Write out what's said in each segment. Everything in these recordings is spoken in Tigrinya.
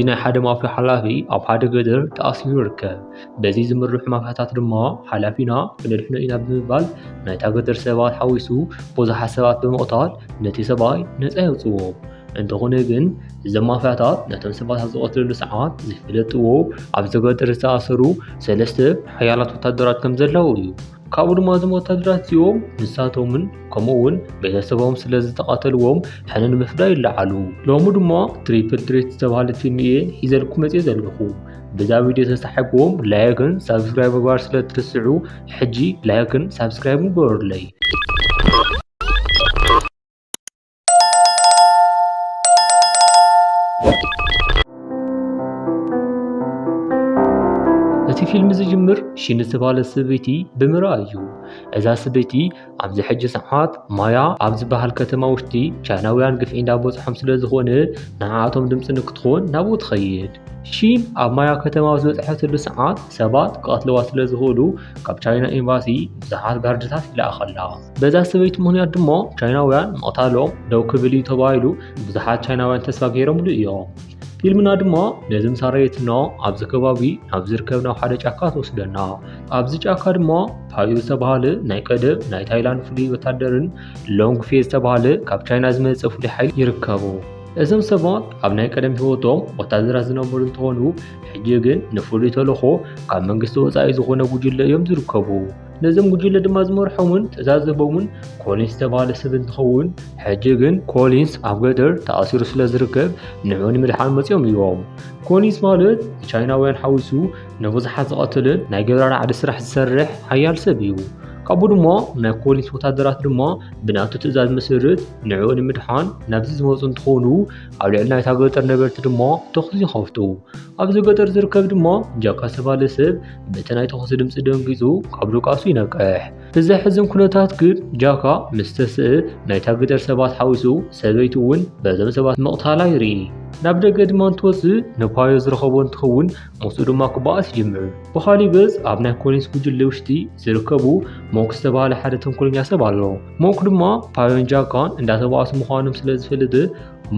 እዚ ናይ ሓደ ማፍያ ሓላፊ ኣብ ሓደ ገጠር ተኣሲሩ ይርከብ። በዚ ዝምርሑ ማፍያታት ድማ ሓላፊና ክንድሕኖ ኢና ብምባል ናይታ ገጠር ሰባት ሓዊሱ ብዙሓት ሰባት ብምቕታል ነቲ ሰብኣይ ነፃ የውፅዎም። እንተኾነ ግን እዞም ማፍያታት ነቶም ሰባት ኣብ ዝቐትልሉ ሰዓት ዘይፈለጥዎ ኣብ ገጠር ዝተኣሰሩ 3 ሓያላት ወታደራት ከም ዘለው እዩ። ካብኡ ድማ እዞም ወታደራት እዚኦም ንሳቶምን ከምኡውን ቤተሰቦም ስለ ዝተቃተልዎም ሕንን ምፍዳይ ይለዓሉ። ሎሚ ድማ ትሪፕል ትሬት ዝተባህለ ፊልም እየ ሒዘልኩም መፅእ ዘለኹ። በዛ ቪድዮ ተሳሒብዎም ላይክን ሳብስክራይብ ምግባር ስለ ትርስዑ ሕጂ ላይክን ሳብስክራይብ ግበሩለይ። እቲ ፊልም ዝጅምር ሽን ዝተባህለ ሰበይቲ ብምርኣይ እዩ። እዛ ሰበይቲ ኣብዚ ሕጂ ሰዓት ማያ ኣብ ዝበሃል ከተማ ውሽጢ ቻይናውያን ግፍዒ እንዳበፅሖም ስለ ዝኾነ ንዓኣቶም ድምፂ ንክትኾን ናብኡ ትኸይድ። ሽን ኣብ ማያ ከተማ ዝበፅሐትሉ ሰዓት ሰባት ክቐትልዋ ስለ ዝኽእሉ ካብ ቻይና ኤምባሲ ብዙሓት ጋርድታት ይለኣኸላ። በዛ ሰበይቲ ምክንያት ድማ ቻይናውያን ምቕታሎም ደው ክብል እዩ ተባሂሉ ብዙሓት ቻይናውያን ተስፋ ገይሮምሉ እዮም። ፊልምና ድማ ነዚ ምሳረየትና ኣብዚ ከባቢ ናብ ዝርከብ ናብ ሓደ ጫካ ትወስደና። ኣብዚ ጫካ ድማ ፓዩ ዝተባህለ ናይ ቀደም ናይ ታይላንድ ፍሉይ ወታደርን ሎንግ ፌ ዝተባህለ ካብ ቻይና ዝመፀ ፍሉይ ሓይሊ ይርከቡ። እዞም ሰባት ኣብ ናይ ቀደም ሂወቶም ወታደራት ዝነበሩ እንትኾኑ ሕጂ ግን ንፍሉይ ተልእኾ ካብ መንግስቲ ወፃኢ ዝኾነ ጉጅለ እዮም ዝርከቡ። ነዞም ጉጅለ ድማ ዝመርሖምን ትእዛዝ ዝህቦምን ኮሊንስ ዝተባህለ ሰብ እንትኸውን ሕጂ ግን ኮሊንስ ኣብ ገጠር ተኣሲሩ ስለ ዝርከብ ንዑ ንምድሓን መፅኦም እዮም። ኮሊንስ ማለት ቻይናውያን ሓዊሱ ንብዙሓት ዝቐትልን ናይ ገብራራ ዓዲ ስራሕ ዝሰርሕ ሓያል ሰብ እዩ። ካብኡ ድማ ናይ ኮሊንስ ወታደራት ድማ ብናቱ ትእዛዝ መሰረት ንዑ ንምድሓን ናብዚ ዝመፁ እንትኾኑ ኣብ ልዕሊ ናይታ ገጠር ነበርቲ ድማ ተኽሲ ይኸፍቱ። ኣብዚ ገጠር ዝርከብ ድማ ጃካ ዝተባህለ ሰብ በቲ ናይ ተኽሲ ድምፂ ደንጊፁ ካብ ዱቃሱ ይነቅሕ። ብዘሕዝን ኩነታት ግን ጃካ ምስ ተስእ ናይታ ገጠር ሰባት ሓዊሱ ሰበይቲ እውን በዞም ሰባት ምቕታላ ይርኢ። ናብ ደገ ድማ እንትወፅእ ንፓዮ ዝረኸቦ እንትኸውን ምስኡ ድማ ክበኣስ ይጅምር። ብኻሊእ ገጽ ኣብ ናይ ኮሊንስ ጉጅለ ውሽጢ ዝርከቡ ሞክ ዝተባህለ ሓደ ተንኮለኛ ሰብ ኣሎ። ሞክ ድማ ፓዮን ጃካን እንዳተባኣሱ ምዃኖም ስለ ዝፈልጥ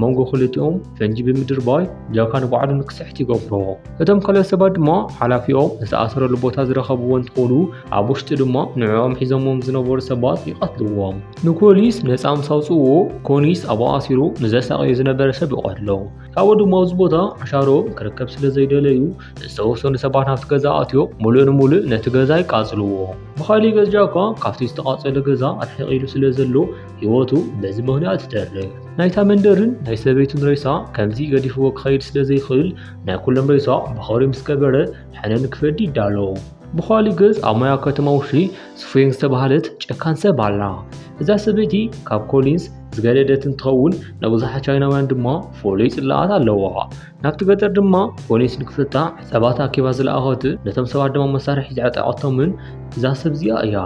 መንጎ ክልቲኦም ፈንጂ ብምድርባይ ጃካ ንባዕሉ ንክስሕት ይገብሮ። እቶም ካልኦት ሰባት ድማ ሓላፊኦም ዝተኣሰረሉ ቦታ ዝረኸብዎ እንትኾኑ ኣብ ውሽጢ ድማ ንዕኦም ሒዞሞም ዝነበሩ ሰባት ይቐትልዎም። ንኮሊንስ ነፃ ምስ ኣውፅእዎ ኮሊንስ ኣብኡ ኣሲሩ ንዘሳቀዮ ዝነበረ ሰብ ይቐትሎ። ካብኡ ድማ ኣብዚ ቦታ ዓሻሮም ክርከብ ስለ ዘይደለዩ ዝተወሰኑ ሰባት ናብቲ ገዛ ኣትዮም ሙሉእ ንሙሉእ ነቲ ገዛ ይቃፅልዎ። ብኻሊእ ገጽ ጃካ ካብቲ ዝተቃፀለ ገዛ ኣርሒቕ ኢሉ ስለ ዘሎ ሂወቱ በዚ ምክንያት ይተርፍ። ናይታ መንደርን ናይ ሰበይቱን ሬሳ ከምዚ ገዲፍዎ ክኸይድ ስለ ዘይኽእል ናይ ኩሎም ሬሳ ብኽብሪ ምስ ቀበረ ሕነን ክፈዲ ይዳሎ። ብኻሊእ ገጽ ኣብ ማያ ከተማ ውሽጢ ስፌንግ ዝተባህለት ጨካን ሰብ ኣላ። እዛ ሰበይቲ ካብ ኮሊንስ ዝገለደት እንትኸውን ንብዙሓት ቻይናውያን ድማ ፍሉይ ጽላኣት ኣለዋ። ናብቲ ገጠር ድማ ኮሊንስ ንክፍታሕ ሰባት ኣኪባ ዝለኣኸት ነቶም ሰባት ድማ መሳርሒ ዝዓጠቐቶምን እዛ ሰብ እዚኣ እያ።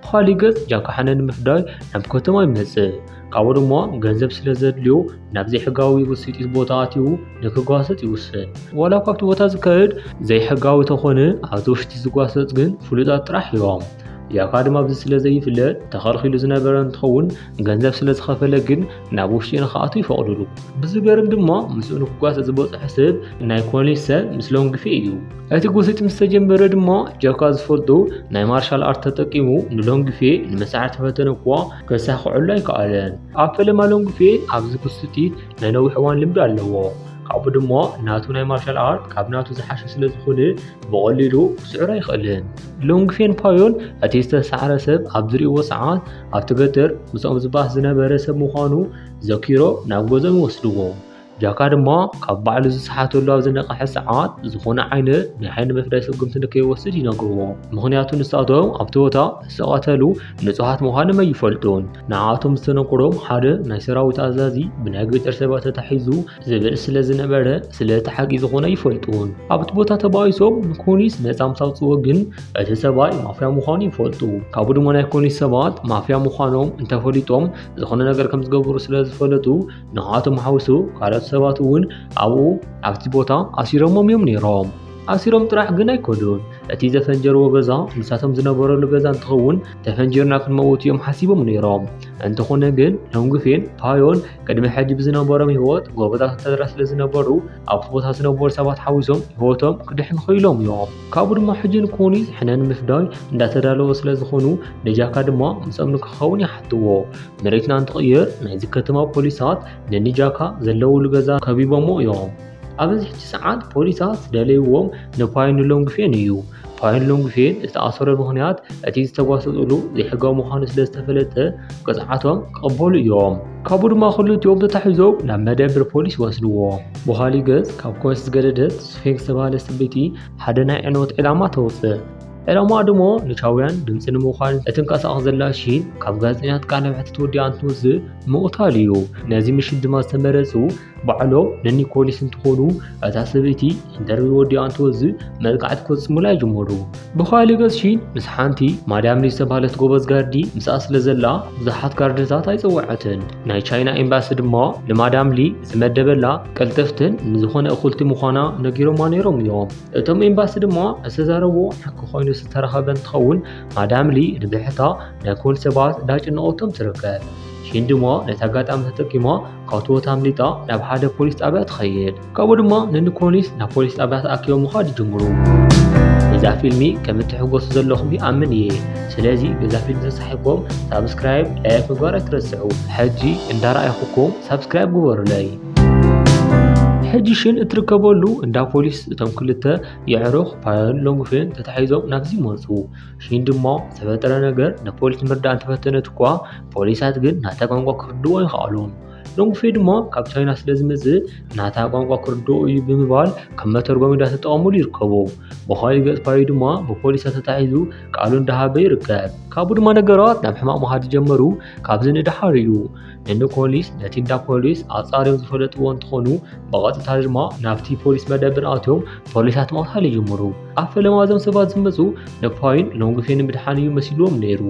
ብኻሊእ ገጽ ጃካ ሕነን ንምፍዳይ ናብ ከተማ ይመጽእ። ካብኡ ድማ ገንዘብ ስለ ዘድልዮ ናብ ዘይሕጋዊ ውፅኢት ቦታ ኣትዩ ንክጓሰጥ ይውስን። ዋላ ካብቲ ቦታ ዝከይድ ዘይሕጋዊ ተኾነ ኣብቲ ውሽጢ ዝጓሰጥ ግን ፍሉጣት ጥራሕ እዮም። ጃካ ድማ ኣብዚ ስለ ዘይፍለጥ ተኸልኺሉ ዝነበረ እንትኸውን ገንዘብ ስለ ዝኸፈለ ግን ናብ ውሽጢ ንኽኣቱ ይፈቕድሉ። ብዝገርም ድማ ምስኡ ንክጓሰጥ ዝበፅሐ ሰብ ናይ ኮሊንስ ሰብ ምስ ሎንግ ፌ እዩ። እቲ ጉሲጥ ምስ ተጀመረ ድማ ጃካ ዝፈልጡ ናይ ማርሻል ኣርት ተጠቂሙ ንሎንግ ፌ ንመሳርሒ ተፈተነ እኳ ከሳኽዐሉ ኣይከኣለን። ኣብ ፈለማ ሎንግ ፌ ኣብዚ ጉሲጢት ናይ ነዊሕ እዋን ልምዲ ኣለዎ። ካብኡ ድማ ናቱ ናይ ማርሻል ኣርት ካብ ናቱ ዝሓሸ ስለ ዝኾነ ብቐሊሉ ክስዕሮ ኣይኽእልን። ሎንግ ፌን ፓዮን እቲ ዝተሰዓረ ሰብ ኣብ ዝሪእዎ ሰዓት ኣብቲ ገጠር ምስኦም ዝባስ ዝነበረ ሰብ ምዃኑ ዘኪሮ ናብ ገዝኦም ይወስድዎ። ጃካ ድማ ካብ ባዕሉ ዝሰሓተሉ ኣብ ዝነቕሐ ሰዓት ዝኾነ ዓይነት ናይ ዓይኒ መፍዳይ ስጉምቲ ንከይወስድ ይነግርዎ። ምክንያቱ ንሳቶም ኣብቲ ቦታ ዝተቐተሉ ንጹሃት ምዃኖም ኣይፈልጡን። ንዓኣቶም ዝተነቁሮም ሓደ ናይ ሰራዊት ኣዛዚ ብናይ ገጠር ሰባት ተታሒዙ ዝብል ስለ ዝነበረ ስለቲ ሓቂ ዝኾነ ይፈልጡን። ኣብቲ ቦታ ተባይሶም ንኮሊንስ ነፃ ምስ ኣውፅዎ ግን እቲ ሰብኣይ ማፍያ ምዃኑ ይፈልጡ። ካብኡ ድማ ናይ ኮሊንስ ሰባት ማፍያ ምዃኖም እንተፈሊጦም ዝኾነ ነገር ከም ዝገብሩ ስለ ዝፈለጡ ንዓኣቶም ሓዊሱ ካልኦት ሰባት እውን ኣብኡ ኣብቲ ቦታ ኣሲሮሞም እዮም ነይሮም። ኣሲሮም ጥራሕ ግን ኣይኮዱን እቲ ዘፈንጀርዎ ገዛ ንሳቶም ዝነበረሉ ገዛ እንትኸውን ተፈንጂርና ክንመውት እዮም ሓሲቦም ነይሮም። እንተኾነ ግን ሎንግፌን ፓዮን ቅድሚ ሕጂ ብዝነበሮም ህይወት ጎበዛት ወታደራት ስለ ዝነበሩ ኣብ ቦታ ዝነበሩ ሰባት ሓዊሶም ህይወቶም ክድሕን ክኢሎም እዮም። ካብኡ ድማ ሕጂ ንኮኒስ ሕነን ምፍዳይ እንዳተዳለወ ስለ ዝኾኑ ንጃካ ድማ ምስኦም ንክኸውን ይሓትዎ። መሬትና እንትቕይር ናይዚ ከተማ ፖሊሳት ንጃካ ዘለውሉ ገዛ ከቢቦሞ እዮም። ኣብዚ ሕጂ ሰዓት ፖሊሳት ዝደለይዎም ንፓዮን ሎንግፌን እዩ። ፓዮን ሎንግፌን ዝተኣሰረ ምክንያት እቲ ዝተጓሰፅሉ ዘይሕጋዊ ምዃኑ ስለ ዝተፈለጠ ቅፅዓቶም ክቕበሉ እዮም። ካብኡ ድማ ክልቲኦም ተታሒዞም ናብ መደበር ፖሊስ ይወስድዎም። ብኻሊእ ገጽ ካብ ኮንስ ዝገደደት ስፌንክስ ዝተባሃለ ሰበይቲ ሓደ ናይ ዕንወት ዕላማ ተውፅእ። ዕላማ ድማ ንቻውያን ድምፂ ንምዃን እትንቀሳቐስ ዘላ ሺን ካብ ጋዜጠኛት ቃለ መሕትት ወዲኣ እንትወፅእ ምቕታል እዩ። ነዚ ምሽት ድማ ዝተመረፁ ባዕሎም ንኒኮሊስ እንትኾኑ እታ ሰበይቲ ኢንተርቪው ወዲኣ እንትወፅእ መልክዓት ክፍፅሙላ ይጅመሩ። ብኻሊእ ገጽ ሺን ምስ ሓንቲ ማዳም ሊ ዝተባሃለት ጎበዝ ጋርዲ ምስኣ ስለ ዘላ ብዙሓት ጋርድታት ኣይፀወዐትን። ናይ ቻይና ኤምባሲ ድማ ንማዳም ሊ ዝመደበላ ቀልጠፍትን ንዝኾነ እኹልቲ ምዃና ነጊሮማ ነይሮም እዮም። እቶም ኤምባሲ ድማ ዝተዛረቦ ሕቂ ኮይኑ ዝተረኸበ እንትኸውን ማዳም ሊ ንብሕታ ናይ ኮንስ ሰባት እንዳጭነቐቶም ትርከብ። ሺን ድማ ነቲ ኣጋጣሚ ተጠቂማ ካብቲ ቦታ ኣምሊጣ ናብ ሓደ ፖሊስ ጣብያ ትኸይድ። ካብኡ ድማ ንኒኮሊስ ናብ ፖሊስ ጣብያ ተኣኪቦም ምኻድ ይጅምሩ። እዛ ፊልሚ ከም እትሕገሱ ዘለኹም ይኣምን እየ። ስለዚ እዛ ፊልሚ ተሳሒብኩም ሳብስክራይብ ላይክ ምግባር ኣይትረስዑ። ሕጂ እንዳረኣይኹም ሳብስክራይብ ግበሩለይ። ሕጂ ሺን እትርከበሉ እንዳ ፖሊስ እቶም ክልተ የዕሩኽ ፓዮን ሎንግፌን ተታሒዞም ናብዚ መፁ። ሺን ድማ ዝተፈጠረ ነገር ንፖሊስ ምርዳእ እንተፈተነት እኳ ፖሊሳት ግን ናታ ቋንቋ ክርድዎ ይኽኣሉን። ሎንግፌን ድማ ካብ ቻይና ስለ ዝመፅእ ናታ ቋንቋ ክርድኦ እዩ ብምባል ከም መተርጎሚ እንዳተጠቐሙሉ ይርከቡ። ብኻሊእ ገጽ ፓዮ ድማ ብፖሊሳት ተታሒዙ ቃሉ እንዳሃበ ይርከብ። ካብኡ ድማ ነገራት ናብ ሕማቕ ምኻድ ጀመሩ። ካብዚ ንድሓር እዩ ንኒኮሊስ ነቲ እንዳ ፖሊስ ኣጻርዮም ዝፈለጥዎ እንትኾኑ ብቐጥታ ድማ ናብቲ ፖሊስ መደበር ኣትዮም ፖሊሳት ምቕታል ይጅምሩ። ኣብ ፈለማ እዞም ሰባት ዝመፁ ንፓዮን ሎንግፌን ምድሓን እዩ መሲልዎም ነይሩ።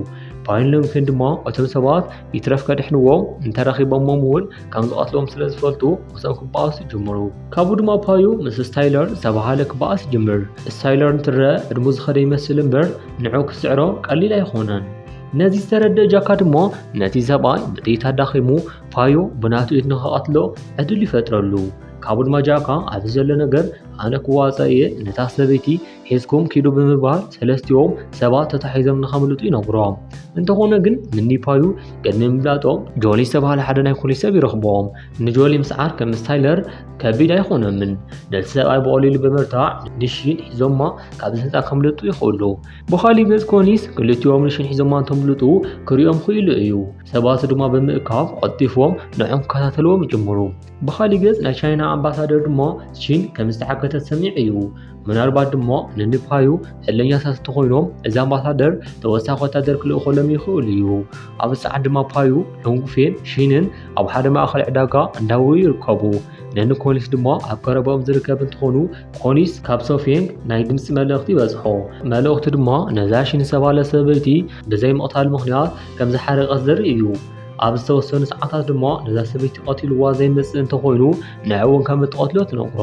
ፓዮን ሎንግፌን ድማ እቶም ሰባት ይትረፍ ከድሕንዎም እንተረኺቦሞም እውን ከም ዝቐትልዎም ስለ ዝፈልጡ ምስኦም ክበኣሱ ይጅምሩ። ካብኡ ድማ ፓዮ ምስ ስታይለር ዝተባሃለ ክበኣስ ይጅምር። ስታይለር እንትርአ ዕድሙ ዝኸደ ይመስል እምበር ንዑ ክስዕሮ ቀሊል ኣይኮነን። ነዚ ዝተረድእ ጃካ ድማ ነቲ ሰብኣይ ብጥይት ኣዳኺሙ ፓዮ ብናቱ ኢድ ንኽቐትሎ ዕድል ይፈጥረሉ። ካብኡ ድማ ጃካ ኣብዚ ዘሎ ነገር ኣነ ክዋፀ እየ ነታ ሰበይቲ ሒዝኩም ኪዱ ብምባል ሰለስቲኦም ሰባት ተታሒዞም ንኸምልጡ ይነግሮም። እንተኾነ ግን ንኒፓዮ ቅድሚ ምምላጦም ጆሊ ዝተባሃለ ሓደ ናይ ፖሊስ ሰብ ይረኽቦም። ንጆሊ ምስዓር ከም ስታይለር ከቢድ ኣይኮነምን። ነቲ ሰብኣይ ብቐሊሉ ብምርታዕ ንሺን ሒዞማ ካብዚ ህንፃ ከምልጡ ይኽእሉ። ብኻሊእ ገጽ ኮኒስ ክልቲኦም ንሺን ሒዞማ እንተምልጡ ክሪኦም ክኢሉ እዩ። ሰባት ድማ ብምእካብ ቀጢፎም ንዖም ክከታተልዎም ይጅምሩ። ብኻሊእ ገጽ ናይ ቻይና ኣምባሳደር ድማ ሺን ከም ዝተሓገተት ሰሚዕ እዩ። ምናልባት ድማ ንኒፓዮ ሕለኛታት እንተኾይኖም እዚ ኣምባሳደር ተወሳኺ ወታደር ክልእኾሎም ይኽእል እዩ። ኣብ ሰዓት ድማ ፓዮ ሎንግፌን ሺንን ኣብ ሓደ ማእኸል ዕዳጋ እንዳወዩ ይርከቡ። ንኒኮሊስ ድማ ኣብ ቀረበኦም ዝርከብ እንትኾኑ ኮኒስ ካብ ሶፊንግ ናይ ድምፂ መልእኽቲ ይበፅሖ። መልእኽቲ ድማ ነዛ ሺን ዝተባሃለ ሰበይቲ ብዘይ ምቕታል ምኽንያት ከም ዝሓረቐት ዘርኢ እዩ። ኣብ ዝተወሰኑ ሰዓታት ድማ ነዛ ሰበይቲ ቀቲልዋ ዘይመፅእ እንተኾይኑ ንዕውን ከም እትቐትሎ ትነግሮ።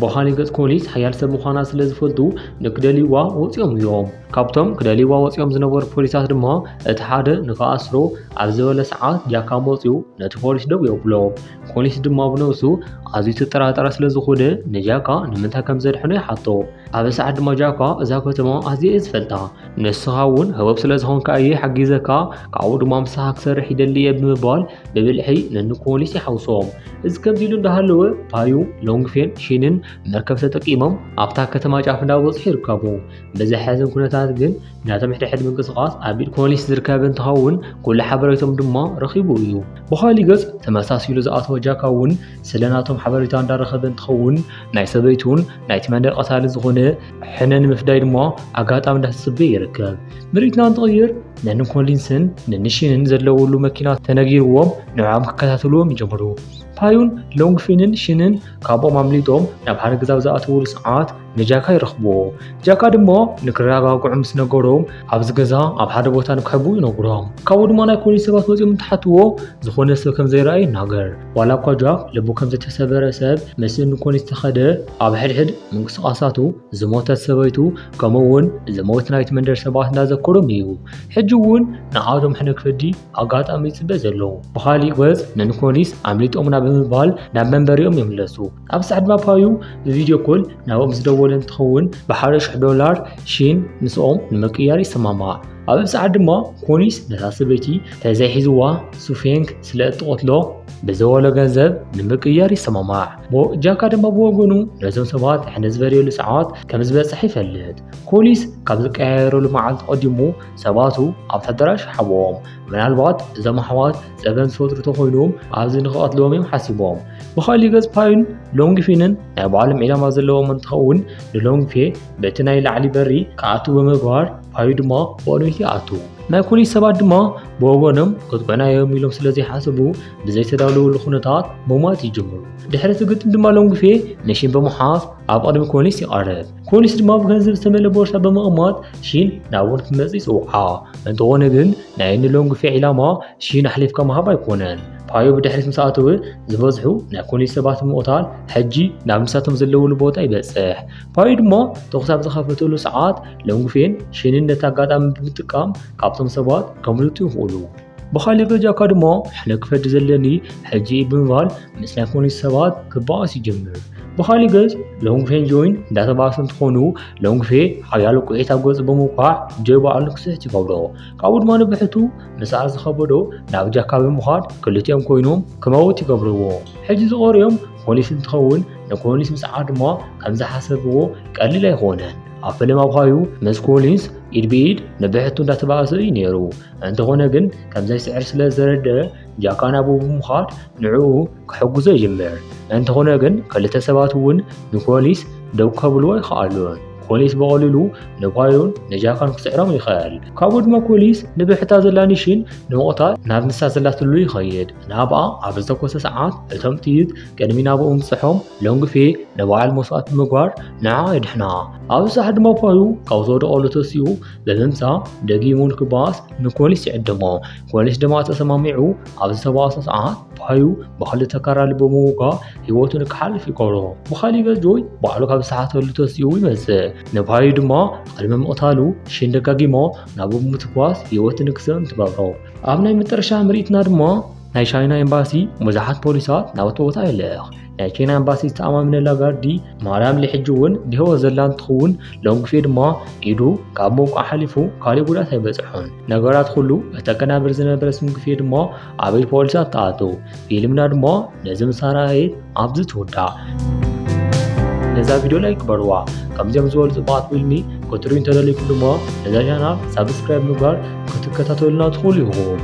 ብኻሊእ ገጽ ኮኒስ ሓያል ሰብ ምዃና ስለ ዝፈልጡ ንክደልይዋ ወፂኦም እዮም። ካብቶም ክደልይዋ ወፂኦም ዝነበሩ ፖሊሳት ድማ እቲ ሓደ ንከኣስሮ ኣብ ዝበለ ሰዓት ጃካ መፂኡ ነቲ ፖሊስ ደው የብሎ። ኮኒስ ድማ ብነብሱ ኣዝዩ ተጠራጠረ ስለ ዝኾነ ንጃካ ንምንታይ ከም ዘድሕኖ ይሓቶ። ኣብ ሰዓት ድማ ጃካ እዛ ከተማ ኣዝየ እየ ዝፈልጣ ንስኻ እውን ህበብ ስለ ዝኾንካ እየ ሓጊዘካ ካብኡ ድማ ምሳኻ ክሰርሕ ይደሊ እየ ብምባል ብብልሒ ንኒኮሊስ ይሓውሶም። እዚ ከምዚ ኢሉ እንዳሃለወ ፓዮ ሎንግፌን ሺንን መርከብ ተጠቂሞም ኣብታ ከተማ ጫፍ እንዳበፅሑ ይርከቡ። ብዘሕዝን ኩነታት ግን ናቶም ሕድሕድ ምንቅስቓስ ኣብ ኢድ ኮኒስ ዝርከብ እንትኸውን ኩሉ ሓበሬቶም ድማ ረኺቡ እዩ። ብኻሊእ ገጽ ተመሳሲሉ ዝኣተወ ጃካ እውን ስለ ናቶም ሓበሬታ እንዳረኸበ እንትኸውን ናይ ሰበይቲ እውን ናይቲ መንደር ቀታሊ ዝኾነ ሕነን ምፍዳይ ድማ ኣጋጣሚ እንዳተፅበየ ይርከብ። ምርኢትና እንትቕይር ንኒኮሊስን ንሺንን ዘለውሉ መኪና ተነጊርዎም ንዖም ክከታተልዎም ይጀምሩ። ፓዮን ሎንግፌንን ሺንን ካብኦም ኣምሊጦም ናብ ሓደ ገዛ ዝኣተውሉ ሰዓት ንጃካ ይረኽብዎ። ጃካ ድማ ንክረጋግዑ ምስ ነገሮም ኣብዚ ገዛ ኣብ ሓደ ቦታ ንክሕቡ ይነግሮም። ካብኡ ድማ ናይ ኮኒስ ሰባት መፂኦም እንትሓትዎ ዝኾነ ዝኾነ ሰብ ከም ዘይረኣይ ይናገር። ዋላ እኳ ጃክ ልቡ ከም ዝተሰበረ ሰብ ምስሊ ንኮን ዝተኸደ ኣብ ሕድሕድ ምንቅስቓሳቱ ዝሞተት ሰበይቱ ከምኡውን ዝሞት ናይቲ መንደር ሰባት እንዳዘከሮም እዩ። ሕጂ እውን ንዓዶም ሕነ ክፈዲ ኣጋጣሚ ይፅበ ዘሎ። ብኻሊእ ገጽ ንኒኮሊስ ኣምሊጦምና ብምባል ናብ መንበሪኦም ይምለሱ። ኣብ ሰዓት ማፓዩ ብቪድዮ ኮል ናብኦም ዝደወለ እንትኸውን $1,000 ሺን ምስኦም ንምቅያር ይሰማማዕ። ኣብ ሰዓት ድማ ኮሊስ ነታ ሰበይቲ ተዘይሒዝዋ ሱፌንግ ስለ እትቆትሎ ብዝበሎ ገንዘብ ንምቅያር ይሰማማዕ። ጃካ ድማ ብወገኑ ነዞም ሰባት ሕነ ዝበልየሉ ሰዓት ከም ዝበፅሕ ይፈልጥ። ኮሊስ ካብ ዝቀያየረሉ መዓልቲ ቀዲሙ ሰባቱ ኣብቲ ኣዳራሽ ሓቦም። ምናልባት እዞም ኣሕዋት ፀገም ዝፈጥሩ ተኮይኖም ኣብዚ ንክቐትልዎም እዮም ሓሲቦም። ብኻሊእ ገጽ ፓዩን ሎንግፊንን ናይ ባዕሎም ዒላማ ዘለዎም እንትኸውን ንሎንግፌ በቲ ናይ ላዕሊ በሪ ክኣቱ ብምግባር ፓዩ ድማ ብቅድሚት ይኣቱ። ናይ ኮሊስ ሰባት ድማ ብወገኖም ክጥቅዕናዮም ኢሎም ስለዘይሓሰቡ ብዘይተዳለወሉ ኩነታት ምሟት ይጅምሩ። ድሕሪ እቲ ግጥም ድማ ሎንግፌ ንሺን ብምሓዝ ኣብ ቅድሚ ኮሊስ ይቐርብ። ኮሊስ ድማ ብገንዘብ ዝተመልአ ቦርሳ ብምቕማጥ ሺን ናብውን ክመፅእ ይፅውዓ። እንተኾነ ግን ናይ ሎንግፌ ዒላማ ሺን ኣሕሊፍካ ምሃብ ኣይኮነን። ፓዩ ብድሕሪት ምስ ኣተወ ዝበዝሑ ናይ ኮሊስ ሰባት ምቕታል ሕጂ ናብ ንሳቶም ዘለውሉ ቦታ ይበፅሕ። ፓዩ ድማ ተኹስ ኣብ ዝኸፈተሉ ሰዓት ሎንግፌን ሺንን ነቲ ኣጋጣሚ ብምጥቃም ካብቶም ሰባት ከምልጡ ይኽእሉ። ብኻሊእ ገጽ ጃካ ድማ ሕነ ክፈዲ ዘለኒ ሕጂ ብምባል ምስ ናይ ኮሊስ ሰባት ክበኣስ ይጅምር። ብኻሊእ ገጽ ሎንግፌን ጆይን እንዳተባኣሱ እንትኾኑ ሎንግፌ ሓያሎ ቁዒት ኣብ ገጹ ብምውቃዕ ጆይ ባዕሉ ክስሕት ይገብሮ። ካብኡ ድማ ንብሕቱ ምስኣር ዝኸበዶ ናብ ጃካ ብምዃድ ክልቲኦም ኮይኖም ክመውት ይገብርዎ። ሕጂ ዝቐሪኦም ኮሊስ እንትኸውን ንኮሊስ ምስዓር ድማ ከም ዝሓሰብዎ ቀሊል ኣይኮነን። ኣብ ፈለማ ፓዩ ምስ ኮሊስ ኢድ ብኢድ ንብሕቱ እንዳተባኣሰ እዩ ነይሩ። እንተኾነ ግን ከም ዘይስዕር ስለ ዝረድአ ጃካ ናብኡ ብምዃድ ንዕኡ ክሕግዞ ይጅምር። እንተኾነ ግን ክልተ ሰባት እውን ንኮሊስ ደው ከብልዎ ይኽኣሉን። ኮሊስ በቐሊሉ ንፓዩን ንጃካን ክስዕሮም ይኽእል። ካብኡ ድማ ኮሊስ ንብሕታ ዘላ ኒሽን ንምቕታል ናብ ንሳ ዘላትሉ ይኸይድ። ናብኣ ኣብ ዝተኮሰ ሰዓት እቶም ጥይት ቅድሚ ናብኡ ምብፅሖም ሎንግፌ ንበዓል መስዋእት ብምግባር ንዓ የድሕና። ኣብ ሰዓት ድማ ፓዩ ካብ ዝወደቐሉ ተሲኡ ብምምፃእ ደጊሙ ንክበኣስ ንኮሊስ ይዕድሞ። ኮሊስ ድማ ተሰማሚዑ ኣብ ዝተባኣሰ ሰዓት ፓዩ ብክልተ ካራ ልቢ ብምውጋእ ሂወቱ ንክሓልፍ ይገብሮ። ብኻሊእ ገጽ ጆይ ባዕሉ ካብ ዝተሓተሉ ተሲኡ ይመጽእ። ንፓዩ ድማ ቅድሚ ምቕታሉ ሺን ደጋጊሞ ናብኡ ብምትጓዝ ሂወቱ ንክሰም ትገብሮ። ኣብ ናይ መጨረሻ ምርኢትና ድማ ናይ ቻይና ኤምባሲ ብዙሓት ፖሊሳት ናብቲ ቦታ ይልእኽ። ናይ ቻይና ኤምባሲ ዝተኣማምነላ ጋርዲ ማርያም ልሕጂ እውን ድህወት ዘላ እንትኸውን ሎንግፌ ድማ ኢዱ ካብ ምውቃዕ ሓሊፉ ካሊእ ጉድኣት ኣይበፅሖን። ነገራት ኩሉ እተቀናብር ዝነበረ ስምግፌ ድማ ኣብ ኢድ ፖሊሳት ተኣቱ። ፊልምና ድማ ነዚ ምሳራየት ኣብዚ ትውዳእ። ነዛ ቪድዮ ላይክ ግበርዋ። ከምዚኦም ዝበሉ ፅቡቃት ፊልሚ ክትሪኡ እንተደሊኩም ድማ ነዛ ቻናል ሳብስክራይብ ምግባር ክትከታተሉና ትኽእሉ ኢኹም።